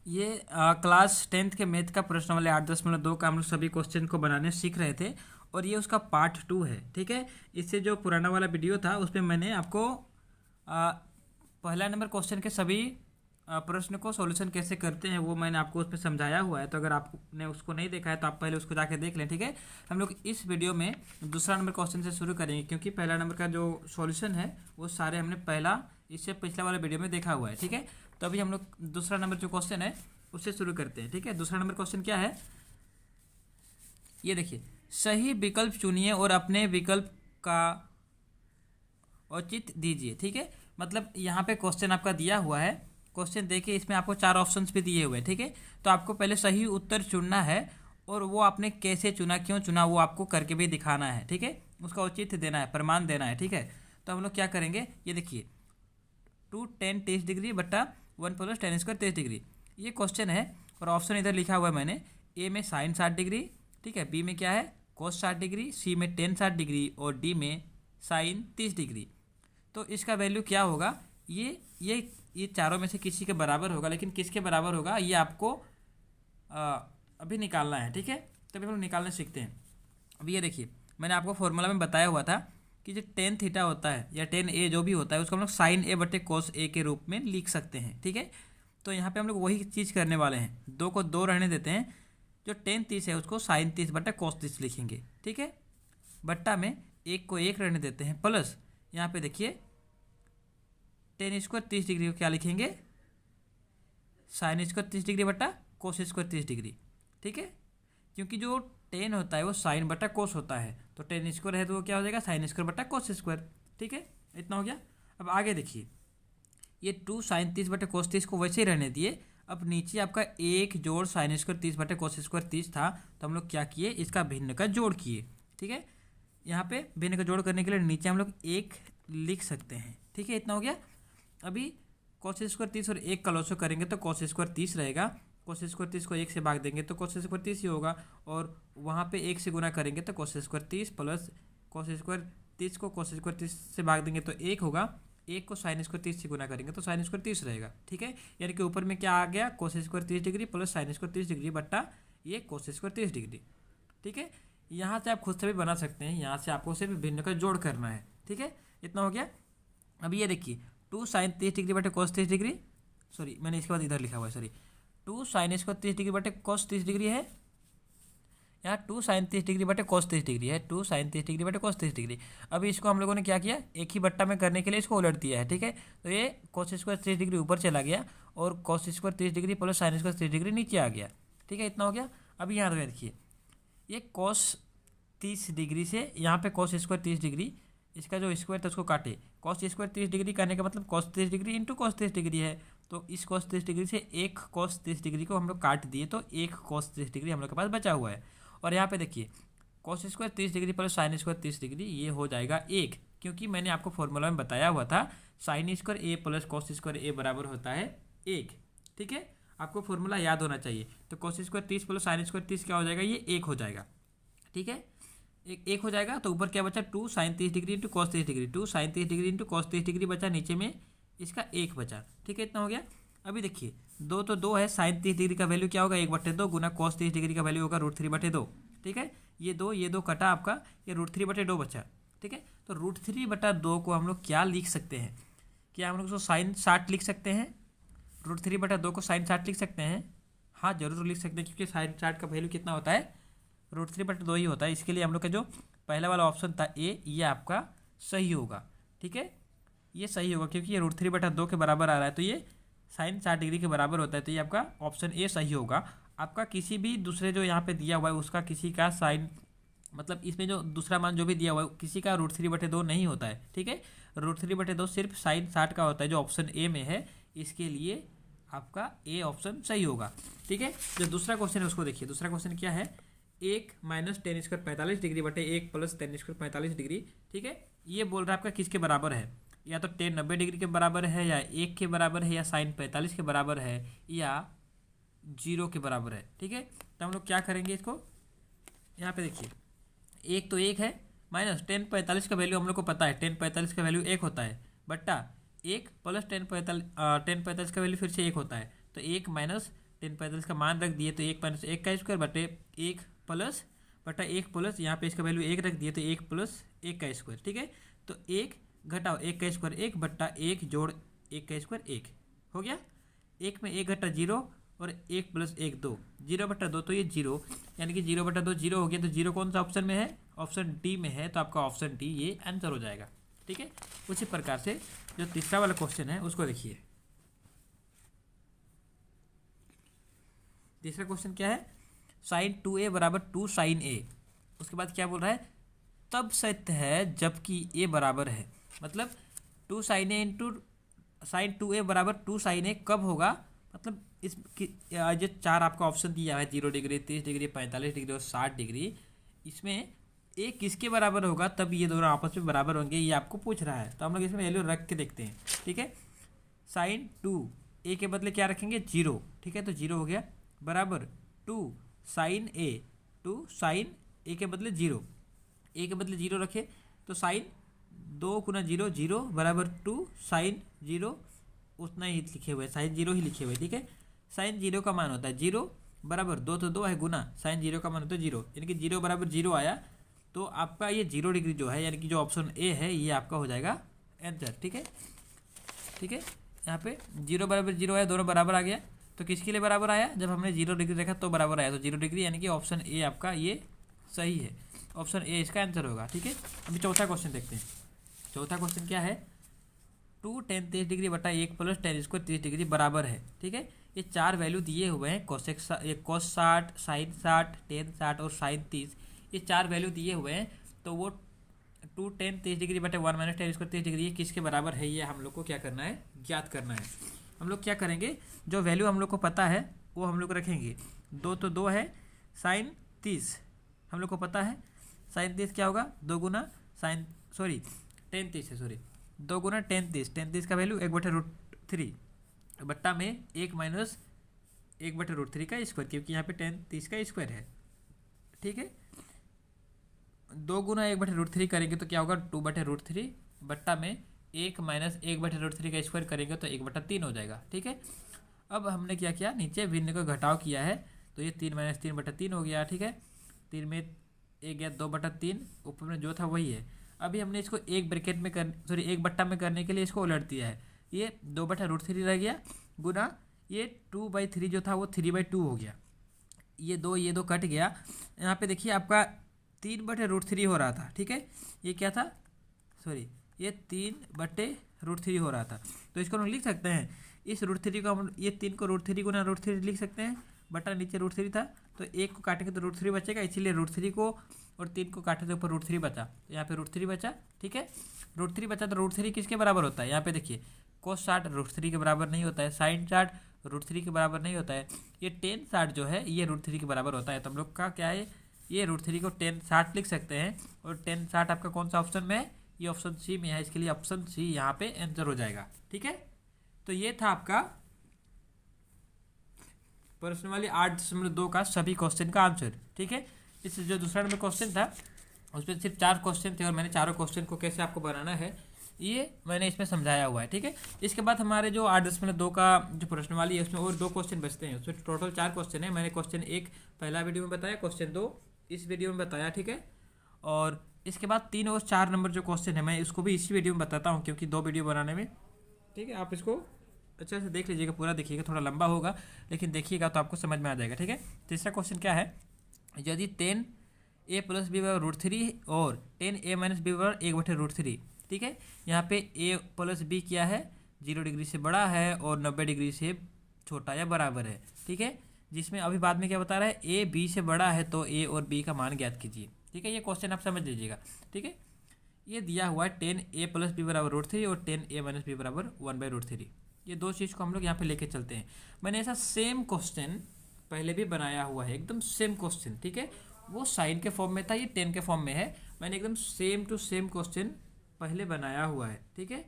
ये class 10th के math का प्रश्न वाले 8.2 का हम लोग सभी क्वेश्चन को बनाने सीख रहे थे और ये उसका पार्ट 2 है। ठीक है, इससे जो पुराना वाला वीडियो था उसमें मैंने आपको पहला नंबर क्वेश्चन के सभी प्रश्न को सॉल्यूशन कैसे करते हैं वो मैंने आपको उसमें समझाया हुआ है। तो अगर आपने उसको नहीं देखा है तो आप पहले उसको जाके देख लें। ठीक है, हम लोग इस वीडियो में दूसरा नंबर क्वेश्चन से शुरू करेंगे क्योंकि पहला नंबर का जो सॉल्यूशन है वो सारे हमने इससे पिछला वाला वीडियो में देखा हुआ है। ठीक है, तो अभी हम लोग दूसरा नंबर जो क्वेश्चन है उससे शुरू करते हैं। ठीक है, दूसरा नंबर क्वेश्चन क्या है, ये देखिए, सही विकल्प चुनिए और अपने विकल्प का औचित्य दीजिए। ठीक है, मतलब यहाँ पे क्वेश्चन आपका दिया हुआ है। क्वेश्चन देखिए, इसमें आपको 4 ऑप्शंस भी दिए हुए हैं। ठीक है, तो आपको पहले सही उत्तर चुनना है और वो आपने कैसे चुना, क्यों चुना, वो आपको करके भी दिखाना है। ठीक है, उसका औचित्य देना है, प्रमाण देना है। ठीक है, तो हम लोग क्या करेंगे, ये देखिए, 2 tan 30 डिग्री बट्टा 1 + tan² 30 डिग्री, ये क्वेश्चन है। और ऑप्शन इधर लिखा हुआ है मैंने, ए में साइन 60 डिग्री, ठीक है, बी में क्या है कोस 60 डिग्री, सी में टेन 60 डिग्री और डी में साइन 30 डिग्री। तो इसका वैल्यू क्या होगा, ये चारों में से किसी के बराबर होगा, लेकिन किसके बराबर होगा ये आपको अभी निकालना है। ठीक है, तभी हम लोग निकालना सीखते हैं। अभी ये देखिए, मैंने आपको फॉर्मूला में बताया हुआ था कि जो टेन थीटा होता है या टेन ए जो भी होता है उसको हम लोग साइन ए बटे कोस ए के रूप में लिख सकते हैं। ठीक है, तो यहाँ पे हम लोग वही चीज़ करने वाले हैं, 2 को 2 रहने देते हैं, जो टेन 30 है उसको साइन 30 बटा कोस 30 लिखेंगे। ठीक है, बट्टा में 1 को 1 रहने देते हैं, प्लस यहाँ पे देखिए tan² 30 डिग्री को क्या लिखेंगे, sin² 30 डिग्री बटा cos² 30 डिग्री। ठीक है, क्योंकि जो टेन होता है वो साइन बटा कोस होता है, तो tan² है तो वो क्या हो जाएगा sin² बटा cos²। ठीक है, इतना हो गया। अब आगे देखिए, ये 2 sin 30 बटे cos 30 को वैसे ही रहने दिए। अब नीचे आपका 1 जोड़ sin² 30 बटे cos² 30 था, तो हम लोग क्या किए, इसका भिन्न का जोड़ किए। ठीक है, यहाँ पे भिन्न का जोड़ करने के लिए नीचे हम लोग 1 लिख सकते हैं। ठीक है, इतना हो गया। अभी cos² 30 और 1 का लॉसो करेंगे तो cos² 30 रहेगा, cos² 30 को 1 से भाग देंगे तो cos² 30 ही होगा, और वहाँ पे 1 से गुना करेंगे तो cos² 30 प्लस cos² 30 को cos² 30 से भाग देंगे तो 1 होगा, 1 को sin² 30 से गुना करेंगे तो sin² 30 रहेगा। ठीक है, यानी कि ऊपर में क्या आ गया, cos² 30 degree plus sin² 30 degree बट्टा ये cos² 30 डिग्री। ठीक है, यहाँ से आप खुद से भी बना सकते हैं, यहाँ से आपको सिर्फ भिन्न का जोड़ करना है। ठीक है, इतना हो गया। अभी ये देखिए, 2 sin 30 डिग्री बटे cos 30 डिग्री, सॉरी मैंने इसके बाद इधर लिखा हुआ है, सॉरी 2 sin² 30 डिग्री बटे cos 30 डिग्री है, यहाँ 2 sin 30 डिग्री बटे cos 30 डिग्री है, 2 sin 30 डिग्री बटे cos 30 डिग्री। अभी इसको हम लोगों ने क्या किया, एक ही बट्टा में करने के लिए इसको उलट दिया है। ठीक है, तो ये cos² 30 डिग्री ऊपर चला गया और cos² 30 degree plus sin² 30 degree नीचे आ गया। ठीक है, इतना हो गया। अभी यहाँ देखिए, ये cos 30 डिग्री से यहाँ पे cos² 30 डिग्री, इसका जो स्क्वायर था उसको काटे, cos² 30 डिग्री करने का मतलब cos 30 degree into cos 30 degree है, तो इस cos 30 डिग्री से एक cos 30 डिग्री को हम लोग काट दिए तो एक cos 30 डिग्री हम लोग के पास बचा हुआ है। और यहाँ पे देखिए cos² 30 degree plus sin² 30 degree, ये हो जाएगा 1, क्योंकि मैंने आपको फॉर्मूला में बताया हुआ था sin² a plus cos² a बराबर होता है 1। ठीक है, आपको फॉर्मूला याद होना चाहिए। तो cos² 30 प्लस sin² 30 क्या हो जाएगा, ये 1 हो जाएगा। ठीक है, एक हो जाएगा, तो ऊपर क्या बचा, 2 sin 30 degree into cos 30 degree, 2 sin 30 degree into cos 30 degree बचा, नीचे में इसका 1 बचा। ठीक है, इतना हो गया। अभी देखिए, 2 तो 2 है, sin 30 डिग्री का वैल्यू क्या होगा, 1/2 गुना cos 30 डिग्री का वैल्यू होगा √3/2। ठीक है, ये दो कटा आपका, ये √3/2 बचा। ठीक है, तो √3/2 को हम लोग क्या लिख सकते हैं, क्या हम लोग उसको sin 60 लिख सकते हैं, √3/2 को sin 60 लिख सकते हैं। हाँ जरूर लिख सकते हैं, क्योंकि sin 60 का वैल्यू कितना होता है, √3/2 ही होता है। इसके लिए हम लोग का जो पहला वाला ऑप्शन था ए, ये आपका सही होगा। ठीक है, ये सही होगा क्योंकि ये √3/2 के बराबर आ रहा है, तो ये sin 60 डिग्री के बराबर होता है, तो ये आपका ऑप्शन ए सही होगा। आपका किसी भी दूसरे जो यहाँ पे दिया हुआ है उसका किसी का साइन, मतलब इसमें जो दूसरा मान जो भी दिया हुआ है किसी का √3/2 नहीं होता है। ठीक है, √3/2 सिर्फ sin 60 का होता है, जो ऑप्शन ए में है, इसके लिए आपका ए ऑप्शन सही होगा। ठीक है, जो दूसरा क्वेश्चन है उसको देखिए, दूसरा क्वेश्चन क्या है, 1 माइनस tan² 45 डिग्री बटे 1 प्लस tan² 45 डिग्री। ठीक है, ये बोल रहा है आपका किसके बराबर है, या तो tan 90 डिग्री के बराबर है, या 1 के बराबर है, या sin 45 के बराबर है, या 0 के बराबर है। ठीक है, तो हम लोग क्या करेंगे, इसको यहाँ पे देखिए, 1 तो 1 है, माइनस tan 45 का वैल्यू हम लोग को पता है, tan 45 का वैल्यू 1 होता है, बट्टा 1 प्लस tan 45 का वैल्यू फिर से 1 होता है, तो 1 माइनस 10 का मान रख दिए तो 1 माइनस 1 का स्क्वायर बटे 1 प्लस बटा 1 प्लस यहाँ पे इसका वैल्यू 1 रख दिए तो 1 प्लस 1 का स्क्वायर। ठीक है, तो 1 घटाओ 1 का स्क्वायर 1 बट्टा 1 जोड़ 1 का स्क्वायर 1 हो गया। 1 में 1 घटा 0 और 1 प्लस 1 2, 0/2 तो ये 0, यानी कि 0/2 0 हो गया। तो 0 कौन सा ऑप्शन में है? ऑप्शन डी में है, तो आपका ऑप्शन डी ये आंसर हो जाएगा। ठीक है, उसी प्रकार से जो तीसरा वाला क्वेश्चन है उसको देखिए। तीसरा क्वेश्चन क्या है? साइन 2a बराबर 2 साइन a। उसके बाद क्या बोल रहा है? तब सत्य है जबकि a बराबर है। मतलब 2 sign a into sine 2a बराबर 2 साइन a कब होगा? मतलब इस जो 4 आपका ऑप्शन दिया है 0 डिग्री, 30 डिग्री, 45 डिग्री और 60 डिग्री, इसमें a किसके बराबर होगा तब ये दोनों आपस में बराबर होंगे, ये आपको पूछ रहा है। तो हम लोग इसमें वैल्यू रख के देखते हैं। ठीक है, साइन 2 a के बदले क्या रखेंगे? 0। ठीक है, तो 0 हो गया बराबर 2 साइन a, 2 साइन a के बदले 0, a के बदले 0 रखे तो साइन 2 गुना 0 0 बराबर 2 साइन 0, उतना ही लिखे हुए, साइन 0 ही लिखे हुए। ठीक है, साइन 0 का मान होता है 0 बराबर 2 तो 2 है गुना साइन 0 का मान होता है 0, यानी कि 0 बराबर 0 आया तो आपका ये 0 डिग्री जो है, यानी कि जो ऑप्शन ए है ये आपका हो जाएगा आंसर। ठीक है, ठीक है, यहाँ पे 0 बराबर 0 आया, दोनों बराबर आ गया। तो किसके लिए बराबर आया? जब हमने 0 डिग्री रखा तो बराबर आया, तो 0 डिग्री यानी कि ऑप्शन ए आपका ये सही है, ऑप्शन ए इसका आंसर होगा। ठीक है, अभी चौथा क्वेश्चन देखते हैं। चौथा क्वेश्चन क्या है? 2 tan 30 डिग्री बटा 1 प्लस tan स्क्वायर 30 डिग्री बराबर है। ठीक है, ये 4 वैल्यू दिए हुए हैं, cos 60, साइन 60, tan 60 और साइन 30, ये 4 वैल्यू दिए हुए हैं। तो वो 2 tan 30 डिग्री बटे 1 माइनस tan स्क्वायर 30 डिग्री ये किसके बराबर है, ये हम लोग को क्या करना है? ज्ञात करना है। हम लोग क्या करेंगे? जो वैल्यू हम लोग को पता है वो हम लोग रखेंगे। 2 तो 2 है, साइन 30 हम लोग को पता है, साइन 30 क्या होगा? 2 गुना साइन tan 30 है, 2 गुना tan 30, tan 30 का वैल्यू 1/√3 बट्टा में 1 माइनस 1/√3 का स्क्वायर, क्योंकि यहाँ पे tan 30 का स्क्वायर है। ठीक है, 2 गुना 1/√3 करेंगे तो क्या होगा? 2/√3 बट्टा में 1 माइनस 1/√3 का स्क्वायर करेंगे तो 1/3 हो जाएगा। ठीक है, अब हमने क्या किया? नीचे भिन्न का घटाव किया है तो ये 3 माइनस 3/3 हो गया। ठीक है, 3 में 1 गया 2/3, ऊपर में जो था वही है। अभी हमने इसको एक ब्रैकेट में एक बट्टा में करने के लिए इसको उलट दिया है, ये 2/√3 रह गया गुना ये 2/3 जो था वो 3/2 हो गया। ये दो कट गया। यहाँ पे देखिए आपका 3/√3 हो रहा था। ठीक है, ये क्या था? ये 3/√3 हो रहा था। तो इसको हम लिख सकते हैं, इस √3 को हम ये 3 को √3 गुना √3 लिख सकते हैं, बटा नीचे √3 था तो 1 को काटेंगे तो √3 बचेगा, इसीलिए √3 को और 3 को काटे तो ऊपर √3 बचा, तो यहाँ पे √3 बचा। ठीक है, √3 बचा तो √3 किसके बराबर होता है? यहाँ पे देखिए cos 60 √3 के बराबर नहीं होता है, साइन 60 √3 के बराबर नहीं होता है, ये tan 60 जो है ये √3 के बराबर होता है। तो हम लोग का क्या है? ये √3 को tan 60 लिख सकते हैं, और tan 60 आपका कौन सा ऑप्शन में है? ये ऑप्शन सी में है, इसके लिए ऑप्शन सी यहाँ पे आंसर हो जाएगा। ठीक है, तो ये था आपका प्रश्न वाली 8.2 का सभी क्वेश्चन का आंसर। ठीक है, इस जो दूसरा नंबर क्वेश्चन था उसमें सिर्फ 4 क्वेश्चन थे और मैंने चारों क्वेश्चन को कैसे आपको बनाना है ये मैंने इसमें समझाया हुआ है। ठीक है, इसके बाद हमारे जो 8.2 का जो प्रश्न वाली है उसमें और 2 क्वेश्चन बचते हैं, उसमें टोटल 4 क्वेश्चन है। मैंने क्वेश्चन 1 पहला वीडियो में बताया, क्वेश्चन 2 इस वीडियो में बताया। ठीक है, और इसके बाद 3 और 4 नंबर जो क्वेश्चन है मैं इसको भी इसी वीडियो में बताता हूँ, क्योंकि 2 वीडियो बनाने में। ठीक है, आप इसको अच्छे से देख लीजिएगा, पूरा देखिएगा, थोड़ा लंबा होगा लेकिन देखिएगा तो आपको समझ में आ जाएगा। ठीक है, तीसरा क्वेश्चन क्या है? यदि tan a प्लस बी बराबर √3 और tan a माइनस बी बराबर 1/√3। ठीक है, यहाँ पे a प्लस बी क्या है? 0 डिग्री से बड़ा है और 90 डिग्री से छोटा या बराबर है। ठीक है, जिसमें अभी बाद में क्या बता रहा है? a b से बड़ा है तो a और b का मान ज्ञात कीजिए। ठीक है, ये क्वेश्चन आप समझ लीजिएगा। ठीक है, ये दिया हुआ है tan a प्लस बी बराबर √3 और tan a माइनस बी बराबर 1/√3। ये 2 चीज़ को हम लोग यहाँ पे लेके चलते हैं। मैंने ऐसा सेम क्वेश्चन पहले भी बनाया हुआ है, एकदम सेम क्वेश्चन। ठीक है, वो साइन के फॉर्म में था, ये tan के फॉर्म में है। मैंने एकदम सेम टू सेम क्वेश्चन पहले बनाया हुआ है। ठीक है,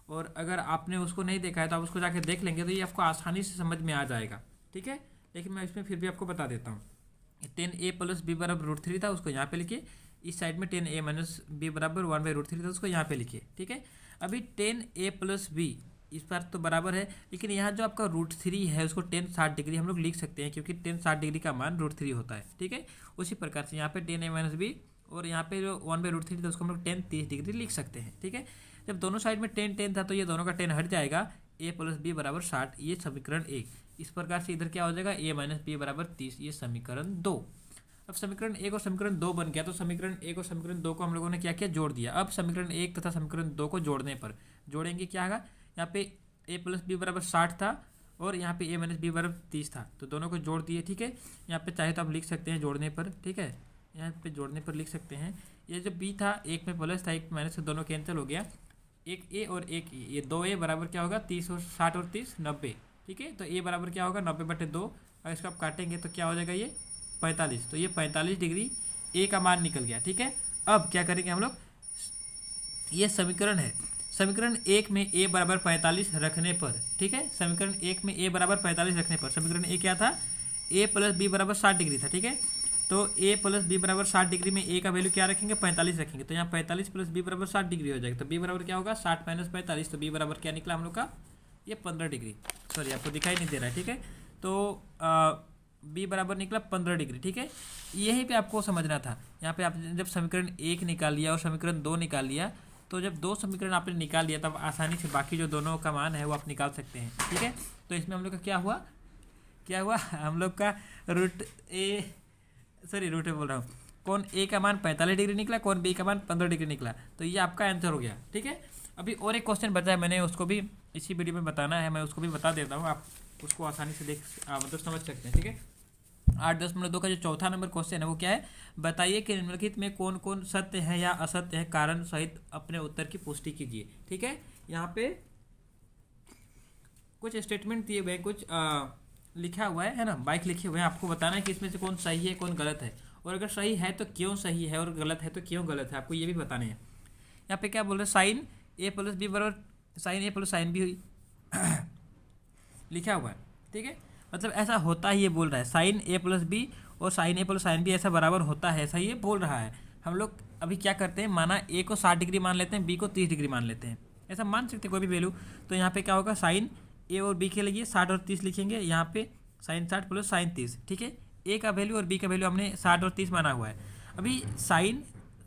और अगर आपने उसको नहीं देखा है तो आप उसको जाके देख लेंगे तो ये आपको आसानी से समझ में आ जाएगा। ठीक है, लेकिन मैं इसमें फिर भी आपको बता देता हूँ। tan a प्लस बी बराबर √3 था, उसको यहाँ पे लिखिए। इस साइड में tan a माइनस बी बराबर 1/√3 था, उसको यहाँ पे लिखिए। ठीक है, अभी tan a प्लस बी इस बार तो बराबर है, लेकिन यहाँ जो आपका √3 है उसको tan 60 डिग्री हम लोग लिख सकते हैं, क्योंकि tan 60 डिग्री का मान √3 होता है। ठीक है, उसी प्रकार से यहाँ पे tan a - b और यहाँ पे जो 1/√3 था उसको हम लोग tan 30 डिग्री लिख सकते हैं। ठीक है, जब दोनों साइड में tan था तो ये दोनों का tan हट जाएगा, a + b = 60, ये समीकरण 1। इस प्रकार से इधर क्या हो जाएगा, a - b = 30, ये समीकरण 2। अब समीकरण 1 और समीकरण 2 बन गया, तो समीकरण 1 और समीकरण 2 को हम लोगों ने क्या किया, जोड़ दिया। अब समीकरण 1 तथा समीकरण 2 को जोड़ने पर जोड़ेंगे क्या होगा, यहाँ पे a + b = 60 था और यहाँ पे a - b = 30 था, तो दोनों को जोड़ दिए। ठीक है, यहाँ पे चाहे तो आप लिख सकते हैं जोड़ने पर। ठीक है, यहाँ पे जोड़ने पर लिख सकते हैं, ये जो b था एक में प्लस था एक माइनस, दोनों कैंसिल हो गया, एक a और एक e, ये 2a बराबर क्या होगा 30 और 60 और 30 90। ठीक है, तो a बराबर क्या होगा 90/2। अगर इसको आप काटेंगे तो क्या हो जाएगा ये 45, तो ये 45 डिग्री a का मान निकल गया। ठीक है, अब क्या करेंगे हम लोग, ये समीकरण है, समीकरण 1 में a = 45 रखने पर, ठीक है, समीकरण 1 में a = 45 रखने पर समीकरण a क्या था, a + b = 60 डिग्री था। ठीक है, तो a + b = 60 डिग्री में a का वैल्यू क्या रखेंगे 45 रखेंगे, तो यहाँ 45 + b = 60 डिग्री हो जाएगा, तो b बराबर क्या होगा 60 - 45, तो b बराबर क्या निकला हम लोग का, ये 15 डिग्री। सॉरी, आपको दिखाई नहीं दे रहा है। ठीक है, तो b बराबर निकला 15 डिग्री। ठीक है, यहीं पे आपको समझना था। यहाँ पे आप जब समीकरण 1 निकाल लिया और समीकरण 2 निकाल लिया, तो जब 2 समीकरण आपने निकाल लिया तब आसानी से बाकी जो दोनों का मान है वो आप निकाल सकते हैं। ठीक है, तो इसमें हम लोग का क्या हुआ हम लोग का रूट ए बोल रहा हूँ, कौन a का मान 45 डिग्री निकला, कौन b का मान 15 डिग्री निकला, तो ये आपका आंसर हो गया। ठीक है, अभी और एक क्वेश्चन बचा है, मैंने उसको भी इसी वीडियो में बताना है, मैं उसको भी बता देता हूँ, आप उसको आसानी से मतलब समझ सकते हैं। ठीक है, 8.2 का जो चौथा नंबर क्वेश्चन है वो क्या है, बताइए कि निम्नलिखित में कौन कौन सत्य है या असत्य है, कारण सहित अपने उत्तर की पुष्टि कीजिए। ठीक है, यहाँ पे कुछ स्टेटमेंट दिए हुए, कुछ लिखा हुआ है ना, बाइक लिखे हुए हैं, आपको बताना है कि इसमें से कौन सही है कौन गलत है, और अगर सही है तो क्यों सही है और गलत है तो क्यों गलत है, आपको ये भी बताने हैं। यहाँ पे क्या बोल रहे हैं, sine a + b = sine a + sine b हुई लिखा हुआ है। ठीक है, मतलब ऐसा होता ही ये बोल रहा है, साइन a + b और साइन a + साइन b ऐसा बराबर होता है, ऐसा ये बोल रहा है। हम लोग अभी क्या करते हैं, माना a को 60 डिग्री मान लेते हैं, b को 30 डिग्री मान लेते हैं, ऐसा मान सकते हैं कोई भी वैल्यू। तो यहाँ पे क्या होगा, साइन a और b के लिए 60 और 30 लिखेंगे, यहाँ पे साइन 60 + साइन 30। ठीक है, a का वैल्यू और b का वैल्यू हमने 60 और 30 माना हुआ है। अभी साइन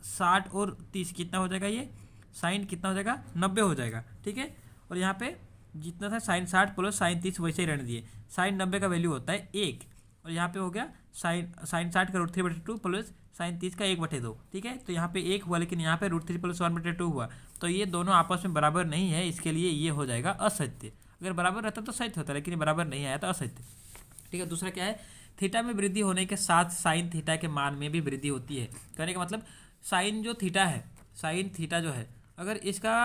60 और 30 कितना हो जाएगा, ये साइन कितना हो जाएगा 90 हो जाएगा। ठीक है, और यहाँ पे जितना था साइन 60 + साइन 30 वैसे ही रहने दिए, साइन 90 का वैल्यू होता है 1, और यहाँ पे हो गया साइन 60 का √3/2 प्लस साइन 30 का 1/2। ठीक है, तो यहाँ पे 1 हुआ, लेकिन यहाँ पे √3 + 1/2 हुआ, तो ये दोनों आपस में बराबर नहीं है, इसके लिए ये हो जाएगा असत्य। अगर बराबर रहता तो सत्य होता, लेकिन बराबर नहीं आया तो असत्य। ठीक है, दूसरा क्या है, थीटा में वृद्धि होने के साथ साइन थीटा के मान में भी वृद्धि होती है। कहने का मतलब साइन जो थीटा है, साइन थीटा जो है, अगर इसका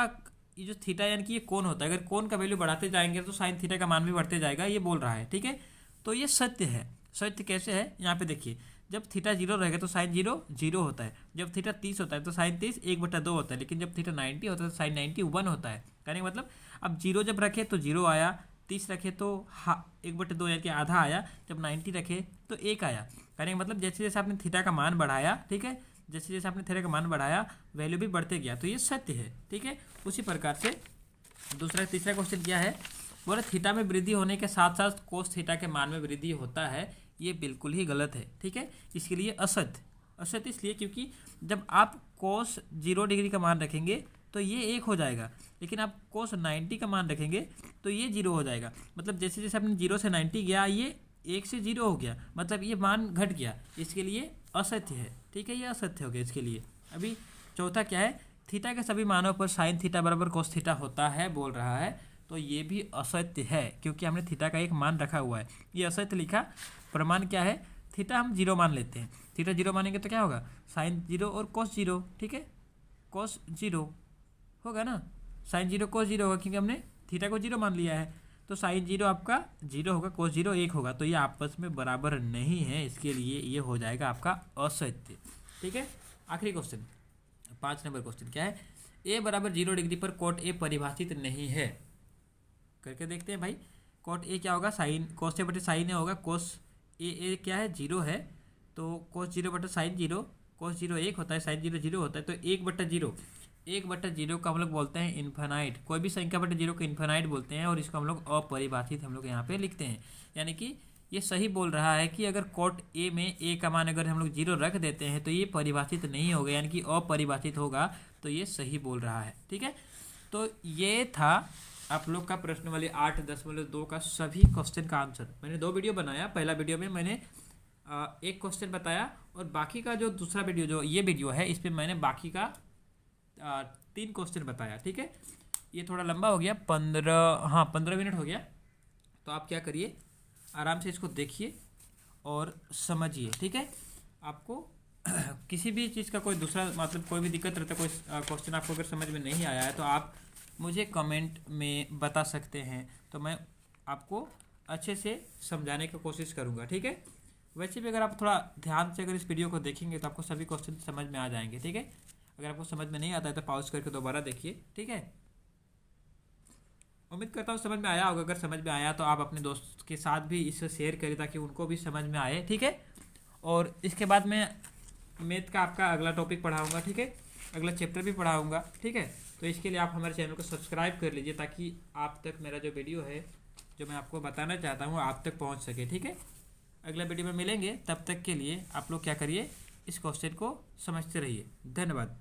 ये जो थीटा यानी कि ये कोण होता है, अगर कोण का वैल्यू बढ़ाते जाएंगे तो साइन थीटा का मान भी बढ़ते जाएगा, ये बोल रहा है। ठीक है, तो ये सत्य है। सत्य कैसे है, यहाँ पे देखिए, जब थीटा 0 रहेगा तो साइन 0 होता है, जब थीटा 30 होता है तो साइन 30 1/2 होता है, लेकिन जब थीटा 90 होता है तो साइन 90 1 होता है। कहने का मतलब अब 0 जब रखे तो 0 आया, 30 रखे तो 1/2 यानी कि आधा आया, जब 90 रखे तो 1 आया। कहने का मतलब जैसे जैसे आपने थीटा का मान बढ़ाया, ठीक है, जैसे जैसे आपने थीटा का मान बढ़ाया वैल्यू भी बढ़ते गया, तो ये सत्य है। ठीक है, उसी प्रकार से तीसरा क्वेश्चन क्या है, बोले थीटा में वृद्धि होने के साथ साथ कोस थीटा के मान में वृद्धि होता है, ये बिल्कुल ही गलत है। ठीक है, इसके लिए असत्य इसलिए क्योंकि जब आप कोस 0 डिग्री का मान रखेंगे तो ये 1 हो जाएगा, लेकिन आप कोस 90 का मान रखेंगे तो ये 0 हो जाएगा। मतलब जैसे जैसे आपने 0 से 90 गया, ये 1 से 0 हो गया, मतलब ये मान घट गया, इसके लिए असत्य है। ठीक है, ये असत्य हो गया इसके लिए। अभी चौथा क्या है, थीटा के सभी मानों पर साइन थीटा बराबर कोस थीटा होता है बोल रहा है, तो ये भी असत्य है, क्योंकि हमने थीटा का एक मान रखा हुआ है, ये असत्य लिखा। प्रमाण क्या है, थीटा हम 0 मान लेते हैं, थीटा 0 मानेंगे तो क्या होगा, साइन 0 और कोस 0। ठीक है, कोस 0 होगा ना, साइन 0 कोस 0 होगा, क्योंकि हमने थीटा को 0 मान लिया है, तो साइन 0 आपका 0 होगा, कोस 0 1 होगा, तो ये आपस में बराबर नहीं है, इसके लिए ये हो जाएगा आपका असत्य। ठीक है, आखिरी क्वेश्चन 5 नंबर क्वेश्चन क्या है, a = 0 डिग्री पर कोट ए परिभाषित नहीं है। करके देखते हैं भाई, कोट ए क्या होगा, साइन कोस a साइन ए होगा, कोस ए क्या है 0 है, तो कोस 0 साइन 0, कोस 0 1 होता है, साइन 0 0 होता है, तो 1/0 1/0 को हम लोग बोलते हैं इन्फिनाइट, कोई भी संख्या बटे जीरो को इन्फिनाइट बोलते हैं और इसको हम लोग अपरिभाषित हम लोग यहाँ पे लिखते हैं। यानी कि ये सही बोल रहा है कि अगर कोट ए में ए का मान अगर हम लोग 0 रख देते हैं तो ये परिभाषित नहीं होगा, यानी कि अपरिभाषित होगा, तो ये सही बोल रहा है। ठीक है, तो ये था आप लोग का प्रश्न वाले 8.2 का सभी क्वेश्चन का आंसर। मैंने 2 वीडियो बनाया, पहला वीडियो में मैंने एक क्वेश्चन बताया और बाकी का जो दूसरा वीडियो जो ये वीडियो है इस पर मैंने बाकी का 3 क्वेश्चन बताया। ठीक है, ये थोड़ा लंबा हो गया, 15 मिनट हो गया। तो आप क्या करिए, आराम से इसको देखिए और समझिए। ठीक है, आपको किसी भी चीज़ का कोई दूसरा मतलब कोई भी दिक्कत रहता है, कोई क्वेश्चन आपको अगर समझ में नहीं आया है तो आप मुझे कमेंट में बता सकते हैं, तो मैं आपको अच्छे से समझाने की कोशिश करूँगा। ठीक है, वैसे भी अगर आप थोड़ा ध्यान से अगर इस वीडियो को देखेंगे तो आपको सभी क्वेश्चन समझ में आ जाएंगे। ठीक है, अगर आपको समझ में नहीं आता है तो पॉज करके दोबारा देखिए। ठीक है, उम्मीद करता हूँ समझ में आया होगा। अगर समझ में आया तो आप अपने दोस्त के साथ भी इसे शेयर करें ताकि उनको भी समझ में आए। ठीक है, और इसके बाद मैं मैथ का आपका अगला टॉपिक पढ़ाऊँगा। ठीक है, अगला चैप्टर भी पढ़ाऊँगा। ठीक है, तो इसके लिए आप हमारे चैनल को सब्सक्राइब कर लीजिए ताकि आप तक मेरा जो वीडियो है जो मैं आपको बताना चाहता हूँ आप तक पहुँच सके। ठीक है, अगला वीडियो में मिलेंगे, तब तक के लिए आप लोग क्या करिए, इस क्वेश्चन को समझते रहिए। धन्यवाद।